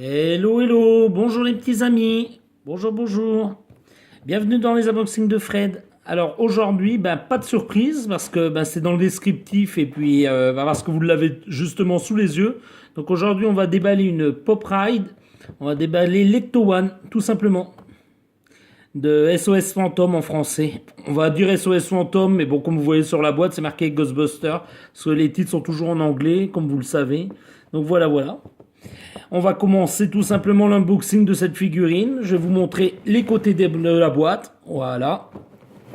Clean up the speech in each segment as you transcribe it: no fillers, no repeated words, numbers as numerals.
Hello, hello, bonjour les petits amis, bonjour, bonjour, bienvenue dans les unboxings de Fred. Alors aujourd'hui, pas de surprise parce que c'est dans le descriptif et puis parce que vous l'avez justement sous les yeux. Donc aujourd'hui, on va déballer une Pop Ride, on va déballer l'Ecto One, tout simplement, de SOS Fantôme en français. On va dire SOS Fantôme, mais bon, comme vous voyez sur la boîte, c'est marqué Ghostbusters, parce que les titres sont toujours en anglais, comme vous le savez. Donc voilà, voilà. On va commencer tout simplement l'unboxing de cette figurine. Je vais vous montrer les côtés de la boîte. Voilà.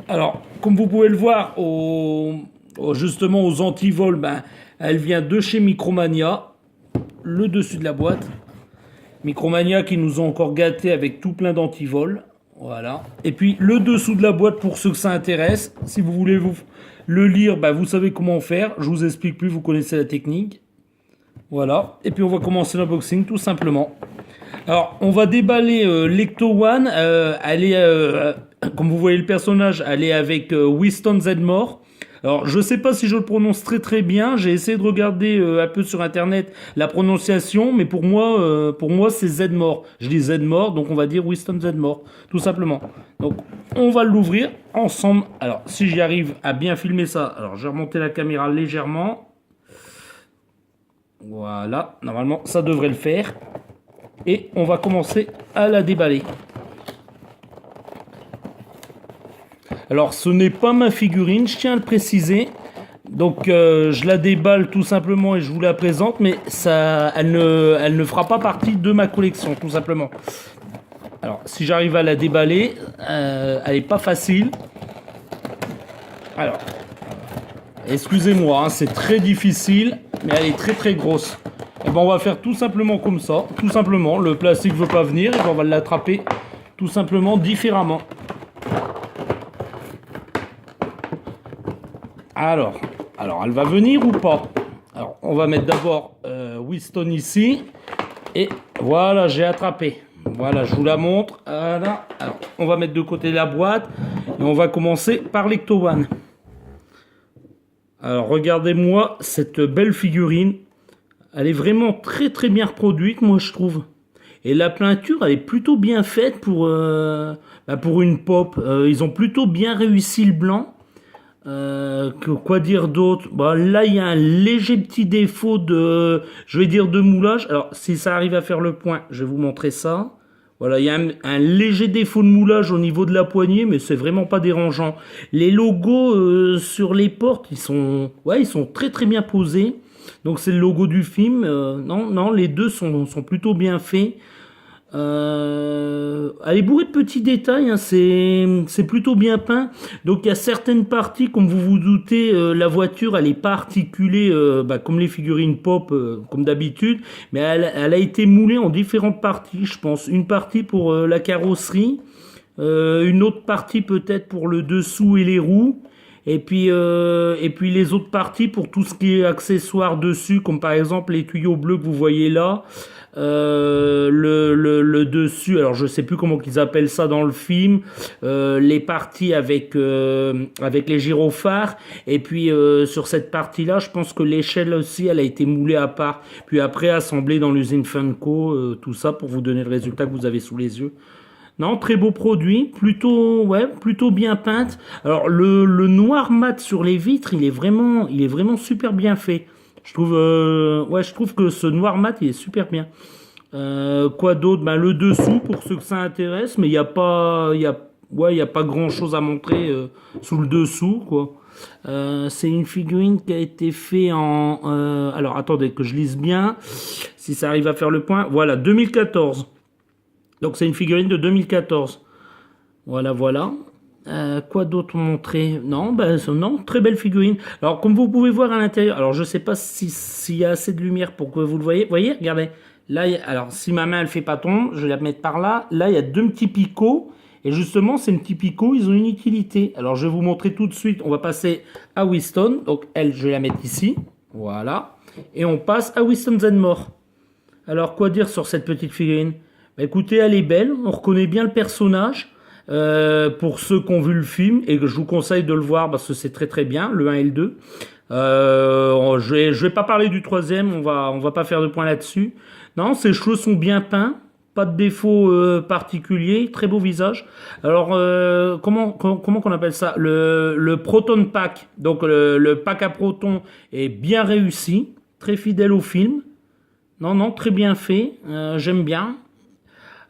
Alors, comme vous pouvez le voir, justement aux antivols, elle vient de chez Micromania. Le dessus de la boîte. Micromania qui nous ont encore gâtés avec tout plein d'antivols. Voilà. Et puis le dessous de la boîte pour ceux que ça intéresse. Si vous voulez vous le lire, vous savez comment faire. Je vous explique plus, vous connaissez la technique. Voilà, et puis on va commencer l'unboxing tout simplement. Alors, on va déballer l'Ecto One. Elle est, comme vous voyez le personnage, elle est avec Winston Zedmore. Alors, je sais pas si je le prononce très très bien. J'ai essayé de regarder un peu sur internet la prononciation, mais pour moi c'est Zedmore. Je dis Zedmore, donc on va dire Winston Zedmore, tout simplement. Donc, on va l'ouvrir ensemble. Alors, si j'y arrive à bien filmer ça, alors je vais remonter la caméra légèrement. Voilà, normalement ça devrait le faire. Et on va commencer à la déballer. Alors ce n'est pas ma figurine, je tiens à le préciser. Donc je la déballe tout simplement et je vous la présente, mais elle ne fera pas partie de ma collection tout simplement. Alors si j'arrive à la déballer, elle n'est pas facile. Alors, excusez-moi, c'est très difficile, mais elle est très très grosse. Et on va faire tout simplement comme ça, tout simplement. Le plastique ne veut pas venir, et on va l'attraper tout simplement différemment. Alors, elle va venir ou pas? Alors, on va mettre d'abord Winston ici, et voilà, j'ai attrapé. Voilà, je vous la montre. Voilà. Alors, on va mettre de côté la boîte, et on va commencer par l'Ecto One. Alors regardez-moi cette belle figurine. Elle est vraiment très très bien reproduite, moi je trouve. Et la peinture, elle est plutôt bien faite pour une pop. Ils ont plutôt bien réussi le blanc. Quoi dire d'autre? Là, il y a un léger petit défaut je vais dire de moulage. Alors, si ça arrive à faire le point, je vais vous montrer ça. Voilà, il y a un léger défaut de moulage au niveau de la poignée, mais c'est vraiment pas dérangeant. Les logos sur les portes, ils sont très très bien posés. Donc c'est le logo du film. Non, les deux sont plutôt bien faits. Elle est bourrée de petits détails, hein, c'est plutôt bien peint. Donc il y a certaines parties, comme vous vous doutez, la voiture elle est pas articulée comme les figurines pop comme d'habitude, mais elle a été moulée en différentes parties, je pense. Une partie pour la carrosserie, une autre partie peut-être pour le dessous et les roues. Et puis les autres parties pour tout ce qui est accessoires dessus, comme par exemple les tuyaux bleus que vous voyez là, le dessus, alors je sais plus comment qu'ils appellent ça dans le film, les parties avec les gyrophares, et puis sur cette partie-là, je pense que l'échelle aussi, elle a été moulée à part, puis après assemblée dans l'usine Funko, tout ça pour vous donner le résultat que vous avez sous les yeux. Non, très beau produit, plutôt bien peinte. Alors le noir mat sur les vitres, il est vraiment super bien fait. Je trouve que ce noir mat, il est super bien. Quoi d'autre? Le dessous pour ceux que ça intéresse, mais il y a pas grand chose à montrer sous le dessous, quoi. C'est une figurine qui a été faite alors attendez que je lise bien, si ça arrive à faire le point. Voilà, 2014. Donc c'est une figurine de 2014. Voilà. Quoi d'autre montrer? Non, non, très belle figurine. Alors comme vous pouvez voir à l'intérieur, alors je sais pas s'il y a assez de lumière pour que vous le voyez. Voyez, regardez. Là, alors si ma main elle fait pas tomber, je vais la mettre par là. Là, il y a deux petits picots. Et justement, ces petits picots, ils ont une utilité. Alors je vais vous montrer tout de suite. On va passer à Winston. Donc elle, je vais la mettre ici. Voilà. Et on passe à Winston Zedmore. Alors quoi dire sur cette petite figurine? Écoutez, elle est belle, on reconnaît bien le personnage. Pour ceux qui ont vu le film, et que je vous conseille de le voir parce que c'est très très bien, le 1 et le 2. Je vais pas parler du troisième, on va pas faire de point là-dessus. Non, ses cheveux sont bien peints, pas de défaut particulier, très beau visage. Alors, comment qu'on appelle ça? Le Proton Pack, donc le pack à protons est bien réussi, très fidèle au film. Non, non, très bien fait, j'aime bien.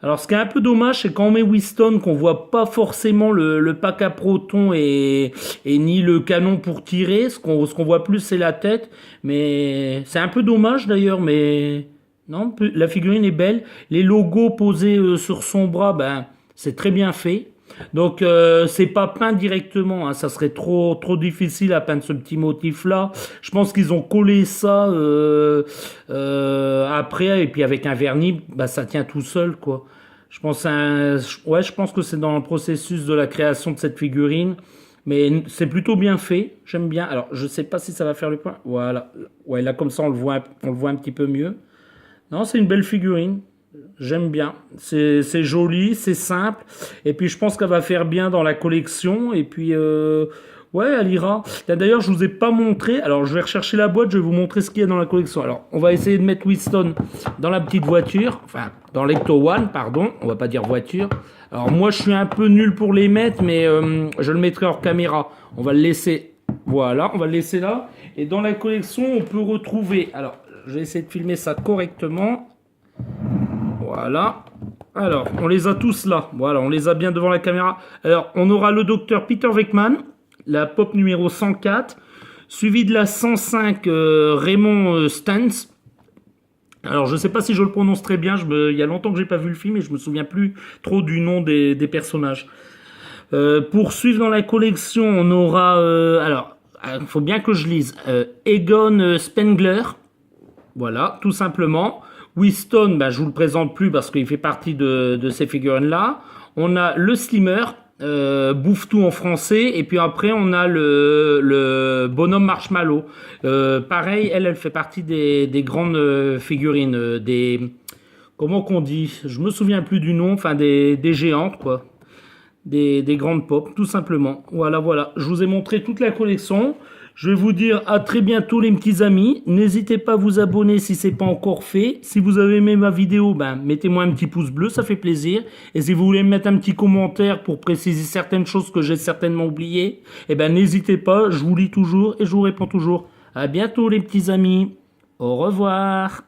Alors, ce qui est un peu dommage, c'est quand on met Winston, qu'on voit pas forcément le pack à protons et ni le canon pour tirer. Ce qu'on voit plus, c'est la tête. Mais c'est un peu dommage d'ailleurs, mais non, la figurine est belle. Les logos posés sur son bras, ben, c'est très bien fait. Donc c'est pas peint directement, hein, ça serait trop difficile à peindre ce petit motif là. Je pense qu'ils ont collé ça après et puis avec un vernis, bah ça tient tout seul quoi. Ouais, je pense que c'est dans le processus de la création de cette figurine, mais c'est plutôt bien fait. J'aime bien. Alors je sais pas si ça va faire le point. Voilà, ouais là comme ça on le voit un petit peu mieux. Non, c'est une belle figurine. J'aime bien. C'est joli, c'est simple. Et puis je pense qu'elle va faire bien dans la collection. Et puis ouais, elle ira. Là, d'ailleurs, je vous ai pas montré. Alors je vais rechercher la boîte, je vais vous montrer ce qu'il y a dans la collection. Alors on va essayer de mettre Winston dans la petite voiture. Enfin, dans l'Ecto One, pardon. On va pas dire voiture. Alors moi je suis un peu nul pour les mettre, mais je le mettrai hors caméra. On va le laisser. Voilà, on va le laisser là. Et dans la collection, on peut retrouver. Alors, je vais essayer de filmer ça correctement. Voilà. Alors, on les a tous là. Voilà, on les a bien devant la caméra. Alors, on aura le docteur Peter Venkman, la pop numéro 104, suivi de la 105 Raymond Stantz. Alors, je ne sais pas si je le prononce très bien. Il y a longtemps que j'ai pas vu le film et je me souviens plus trop du nom des personnages. Pour suivre dans la collection, on aura... alors, il faut bien que je lise. Egon Spengler. Voilà, tout simplement. Winston, ben, je vous le présente plus parce qu'il fait partie de ces figurines-là. On a le Slimmer, bouffe tout en français. Et puis après, on a le bonhomme Marshmallow. Pareil, elle fait partie des grandes figurines. Comment qu'on dit? Je me souviens plus du nom. Enfin, des géantes, quoi. Des grandes pop, tout simplement. Voilà, voilà. Je vous ai montré toute la collection. Je vais vous dire à très bientôt les petits amis. N'hésitez pas à vous abonner si ce n'est pas encore fait. Si vous avez aimé ma vidéo, ben, mettez-moi un petit pouce bleu, ça fait plaisir. Et si vous voulez me mettre un petit commentaire pour préciser certaines choses que j'ai certainement oubliées, eh ben, n'hésitez pas, je vous lis toujours et je vous réponds toujours. À bientôt les petits amis. Au revoir.